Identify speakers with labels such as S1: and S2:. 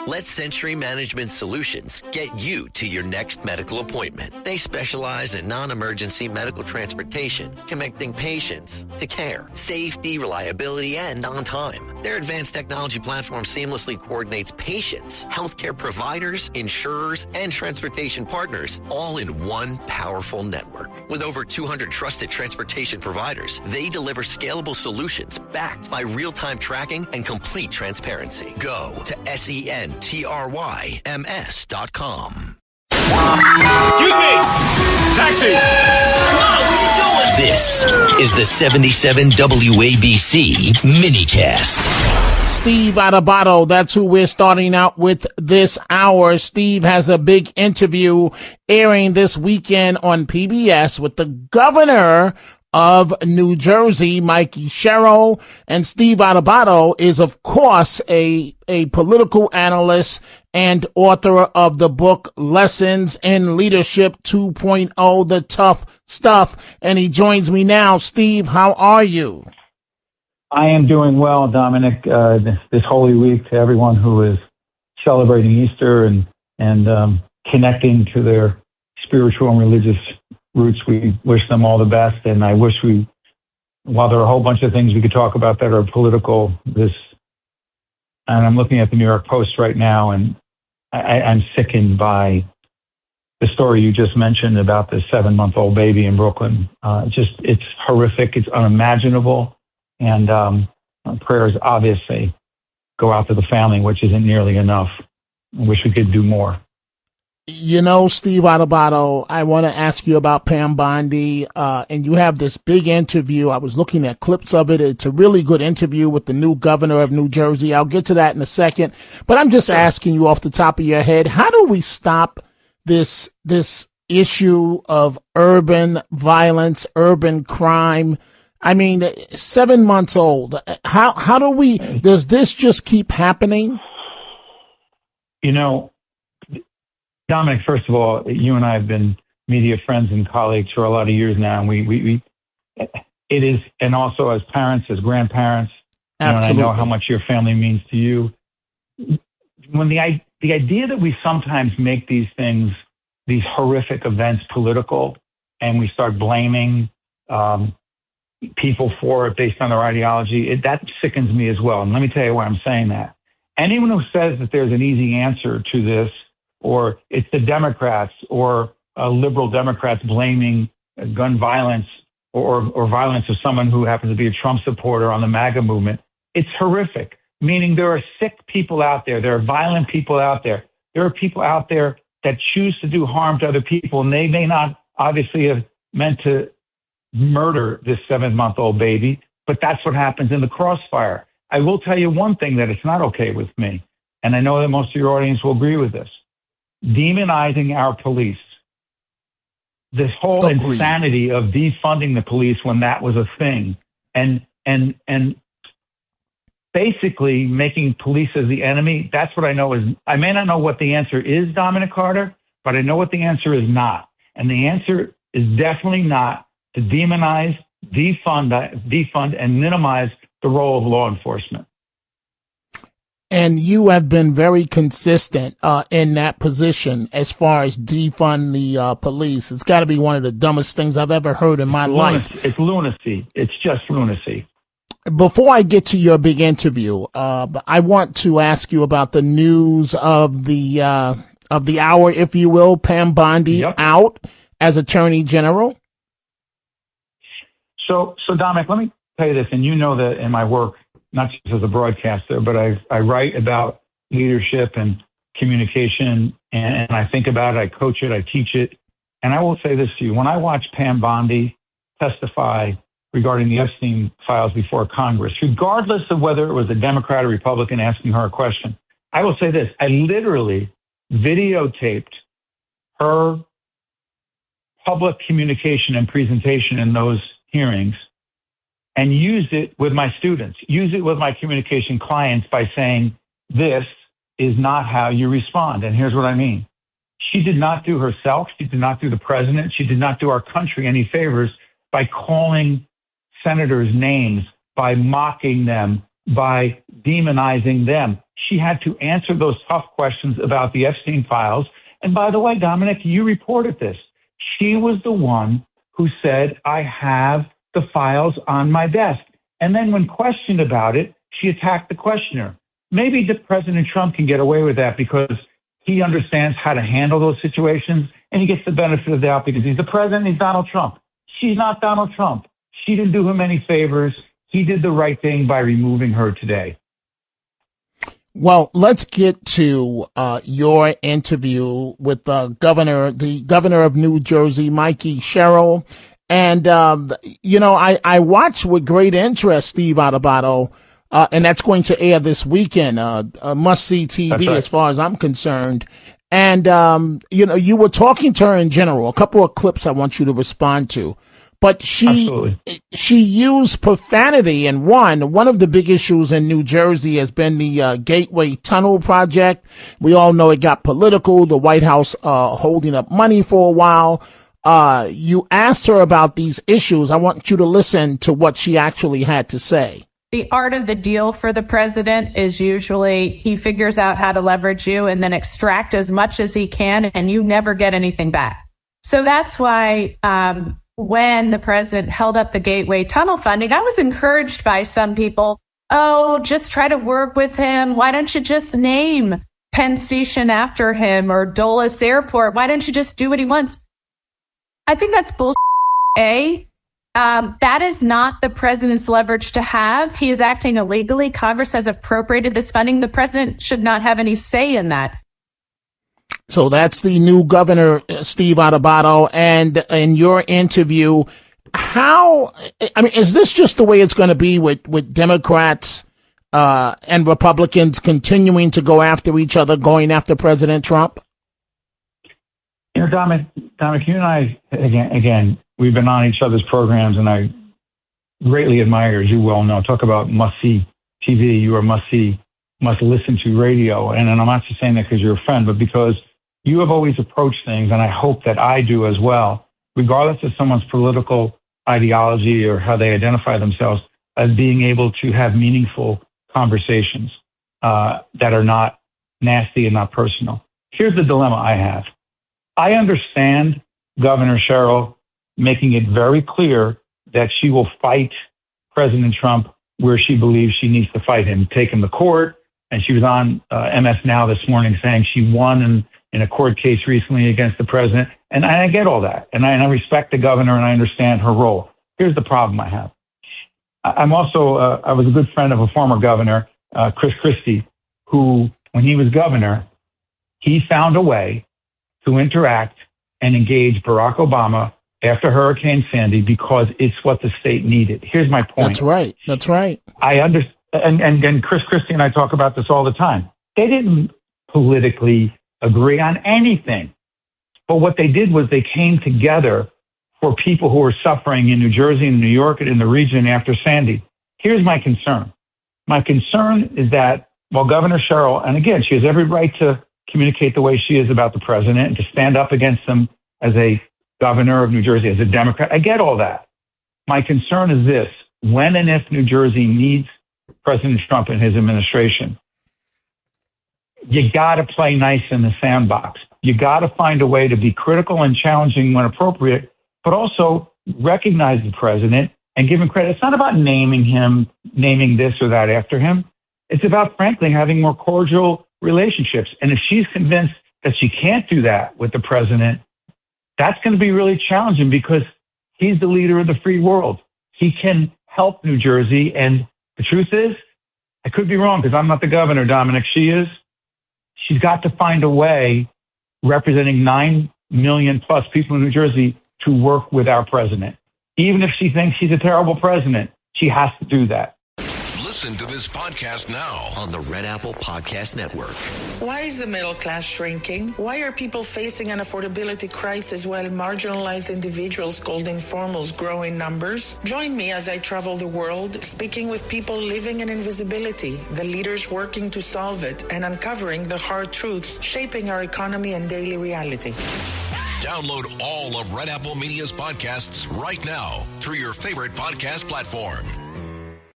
S1: Let Century Management Solutions get you to your next medical appointment. They specialize in non-emergency medical transportation, connecting patients to care, safety, reliability, and on time. Their advanced technology platform seamlessly coordinates patients, healthcare providers, insurers, and transportation partners all in one powerful network. With over 200 trusted transportation providers, they deliver scalable solutions backed by real-time tracking and complete transparency. Go to SENTRYMS.com.
S2: Excuse me! Taxi!
S1: Come on, what are you doing? This is the 77 WABC minicast.
S3: Steve Adubato, that's who we're starting out with this hour. Steve has a big interview airing this weekend on PBS with the governor of New Jersey, Mikey Sherrill. And Steve Adubato is, of course, a political analyst and author of the book Lessons in Leadership 2.0, The Tough Stuff. And he joins me now. Steve, how are you?
S4: I am doing well, Dominic. This Holy Week, to everyone who is celebrating Easter and connecting to their spiritual and religious roots, we wish them all the best. And I wish while there are a whole bunch of things we could talk about that are political, and I'm looking at the New York Post right now, and I'm sickened by the story you just mentioned about the 7-month-old baby in Brooklyn. It's horrific. It's unimaginable. And prayers obviously go out to the family, which isn't nearly enough. I wish we could do more.
S3: You know, Steve Adubato, I want to ask you about Pam Bondi, and you have this big interview. I was looking at clips of it. It's a really good interview with the new governor of New Jersey. I'll get to that in a second. But I'm just asking you off the top of your head, how do we stop this issue of urban violence, urban crime? I mean, 7 months old. How does this just keep happening?
S4: You know, Dominic, first of all, you and I have been media friends and colleagues for a lot of years now. And it is, and also as parents, as grandparents,
S3: Absolutely.
S4: And I know how much your family means to you. When the idea that we sometimes make these things, these horrific events political, and we start blaming, people for it based on their ideology, that sickens me as well. And let me tell you why I'm saying that. Anyone who says that there's an easy answer to this, or it's the Democrats or liberal Democrats blaming gun violence or violence of someone who happens to be a Trump supporter on the MAGA movement, it's horrific. Meaning there are sick people out there. There are violent people out there. There are people out there that choose to do harm to other people, and they may not obviously have meant to murder this 7-month-old baby, but that's what happens in the crossfire. I will tell you one thing that it's not okay with me, and I know that most of your audience will agree with this. Demonizing our police. This whole insanity of defunding the police when that was a thing, and basically making police as the enemy. That's what I know is, I may not know what the answer is, Dominic Carter, but I know what the answer is not. And the answer is definitely not to demonize, defund, and minimize the role of law enforcement.
S3: And you have been very consistent in that position as far as defund the police. It's got to be one of the dumbest things I've ever heard in my life.
S4: It's lunacy. It's just lunacy.
S3: Before I get to your big interview, I want to ask you about the news of the hour, if you will. Pam Bondi out as Attorney General. So
S4: Dominic, let me tell you this, and you know that in my work, not just as a broadcaster, but I write about leadership and communication, and I think about it, I coach it, I teach it. And I will say this to you. When I watch Pam Bondi testify regarding the Epstein files before Congress, regardless of whether it was a Democrat or Republican asking her a question, I will say this. I literally videotaped her public communication and presentation in those hearings and used it with my students, use it with my communication clients by saying, this is not how you respond. And here's what I mean. She did not do herself. She did not do the president. She did not do our country any favors by calling senators names, by mocking them, by demonizing them. She had to answer those tough questions about the Epstein files. And by the way, Dominic, you reported this. She was the one who said, I have the files on my desk. And then when questioned about it, she attacked the questioner. Maybe President Trump can get away with that because he understands how to handle those situations and he gets the benefit of the doubt because he's the president, he's Donald Trump. She's not Donald Trump. She didn't do him any favors. He did the right thing by removing her today.
S3: Well, let's get to your interview with the governor of New Jersey, Mikey Sherrill. And, I watched with great interest, Steve Adubato, and that's going to air this weekend, a must-see TV
S4: right,
S3: as far as I'm concerned. And, you were talking to her in general, a couple of clips I want you to respond to. But she used profanity, and one of the big issues in New Jersey has been the Gateway Tunnel project. We all know it got political. The White House holding up money for a while. You asked her about these issues. I want you to listen to what she actually had to say.
S5: The art of the deal for the president is usually he figures out how to leverage you and then extract as much as he can, and you never get anything back. So that's why when the president held up the Gateway Tunnel funding, I was encouraged by some people. Oh, just try to work with him. Why don't you just name Penn Station after him or Dulles Airport? Why don't you just do what he wants? I think that's bullshit. That is not the president's leverage to have. He is acting illegally. Congress has appropriated this funding. The president should not have any say in that.
S3: So that's the new governor, Steve Adubato. And in your interview, is this just the way it's going to be with Democrats and Republicans continuing to go after each other, going after President Trump?
S4: Dominic, you and I, again, we've been on each other's programs, and I greatly admire, as you well know, talk about must-see TV. You are must-see, must-listen-to radio. And I'm not just saying that because you're a friend, but because you have always approached things, and I hope that I do as well, regardless of someone's political ideology or how they identify themselves, as being able to have meaningful conversations that are not nasty and not personal. Here's the dilemma I have. I understand Governor Sherrill making it very clear that she will fight President Trump where she believes she needs to fight him, take him to court. And she was on MS Now this morning saying she won in a court case recently against the president. And I get all that. And I respect the governor and I understand her role. Here's the problem I have. I'm also, I was a good friend of a former governor, Chris Christie, who, when he was governor, he found a way to interact and engage Barack Obama after Hurricane Sandy because it's what the state needed. Here's my point.
S3: That's right.
S4: I understand. And Chris Christie and I talk about this all the time. They didn't politically agree on anything. But what they did was they came together for people who were suffering in New Jersey and New York and in the region after Sandy. Here's my concern. My concern is that while Governor Sherrill, and again, she has every right to communicate the way she is about the president and to stand up against him as a governor of New Jersey, as a Democrat. I get all that. My concern is this. When and if New Jersey needs President Trump and his administration, you got to play nice in the sandbox. You got to find a way to be critical and challenging when appropriate, but also recognize the president and give him credit. It's not about naming this or that after him. It's about, frankly, having more cordial relationships. And if she's convinced that she can't do that with the president, that's going to be really challenging because he's the leader of the free world. He can help New Jersey. And the truth is, I could be wrong because I'm not the governor, Dominic. She is. She's got to find a way, representing 9 million plus people in New Jersey, to work with our president. Even if she thinks he's a terrible president, she has to do that.
S2: Listen to this podcast now
S1: on the Red Apple Podcast Network.
S6: Why is the middle class shrinking? Why are people facing an affordability crisis while marginalized individuals called informals grow in numbers? Join me as I travel the world, speaking with people living in invisibility, the leaders working to solve it, and uncovering the hard truths shaping our economy and daily reality.
S2: Download all of Red Apple Media's podcasts right now through your favorite podcast platform.